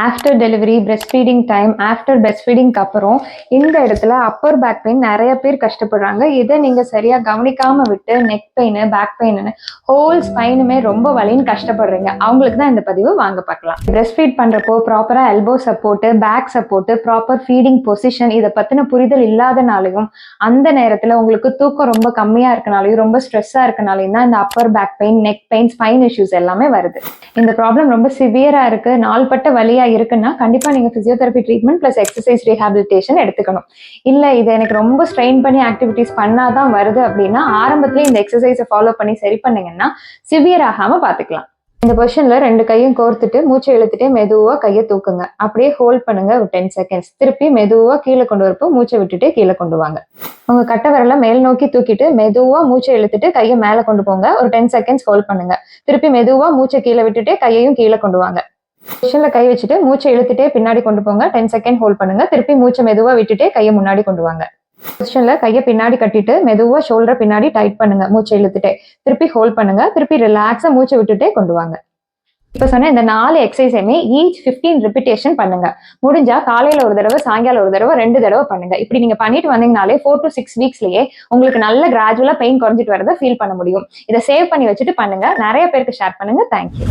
After delivery, breast feeding time, after breast ஃபீடிங்க்கு அப்புறம் இந்த இடத்துல அப்பர் பேக் பெயின் நிறைய பேர் கஷ்டப்படுறாங்க. இதை நீங்கள் சரியாக கவனிக்காமல் விட்டு neck pain, back pain, whole ஸ்பைனுமே ரொம்ப வலின்னு கஷ்டப்படுறீங்க. அவங்களுக்கு தான் இந்த பதிவு வாங்க பார்க்கலாம். பிரெஸ்ட் ஃபீட் பண்ணுறப்போ ப்ராப்பராக elbow support, back support, proper feeding position இதை பற்றின புரிதல் இல்லாதனாலையும், அந்த நேரத்தில் உங்களுக்கு தூக்கம் ரொம்ப கம்மியாக இருக்கனாலையும், ரொம்ப ஸ்ட்ரெஸ்ஸாக இருக்கனாலையும் தான் இந்த upper back pain, neck pain, spine issues எல்லாமே வருது. இந்த ப்ராப்ளம் ரொம்ப சிவியராக இருக்குது, நாள்பட்ட வலியாக இருக்குன்னா கண்டிப்பா நீங்க physiotherapy treatment plus exercise rehabilitation எடுத்துக்கணும். இல்ல இது எனக்கு ரொம்ப ஸ்ட்ரெயின் பண்ணி ஆக்டிவிட்டிஸ் பண்ணாதான் வருது அப்படின்னா ஆரம்பத்திலே இந்த எக்ஸசைஸை ஃபாலோ பண்ணி சரி பண்ணீங்கன்னா சிவியர் ஆகாம பாத்துக்கலாம். இந்த பொசிஷன்ல 2 கையும் கோர்த்துட்டு மூச்சை இழுத்துட்டே மெதுவா கையை தூக்குங்க. அப்படியே ஹோல்ட் பண்ணுங்க ஒரு 10 செகண்ட்ஸ். திருப்பி மெதுவா கீழே கொண்டு வரப்போ மூச்சை விட்டுட்டே கீழே கொண்டு வாங்க. உங்க கட்டை விரலை மேல் நோக்கி தூக்கிட்டு மெதுவா மூச்சை இழுத்துட்டு கையை மேல கொண்டு போங்க. ஒரு 10 செகண்ட்ஸ் ஹோல்ட் பண்ணுங்க. திருப்பி மெதுவா மூச்சை கீழே விட்டுட்டு கையையும் கீழே கொண்டு வாங்க. பொசிஷன்ல கை வச்சுட்டு மூச்சை இழுத்துட்டே பின்னாடி கொண்டு போங்க. 10 செகண்ட் ஹோல்ட் பண்ணுங்க. திருப்பி மூச்சை மெதுவா விட்டுட்டே கையை முன்னாடி கொண்டு வாங்க. பொசிஷன்ல கையை பின்னாடி கட்டிட்டு மெதுவா ஷோல்டர் பின்னாடி டைட் பண்ணுங்க. மூச்சை இழுத்துட்டே திருப்பி ஹோல்ட் பண்ணுங்க. திருப்பி ரிலாக்ஸா மூச்சை விட்டுட்டே கொண்டு வாங்க. இப்ப சொன்ன இந்த 4 எக்ஸசைஸையுமே ஈச் 15 ரிப்பிட்டேஷன் பண்ணுங்க. முடிஞ்சா காலையில ஒரு தடவை, சாயங்காலம் ஒரு தடவை, 2 தடவை பண்ணுங்க. இப்படி நீங்க பண்ணிட்டு வந்தீங்கனாலே 4 to 6 வீக்ஸ்லயே உங்களுக்கு நல்ல கிராஜுவலா பெயின் குறைஞ்சிட்டு வரதை ஃபீல் பண்ண முடியும். இதை சேவ் பண்ணி வச்சுட்டு பண்ணுங்க. நிறைய பேருக்கு ஷேர் பண்ணுங்க. தேங்க்யூ.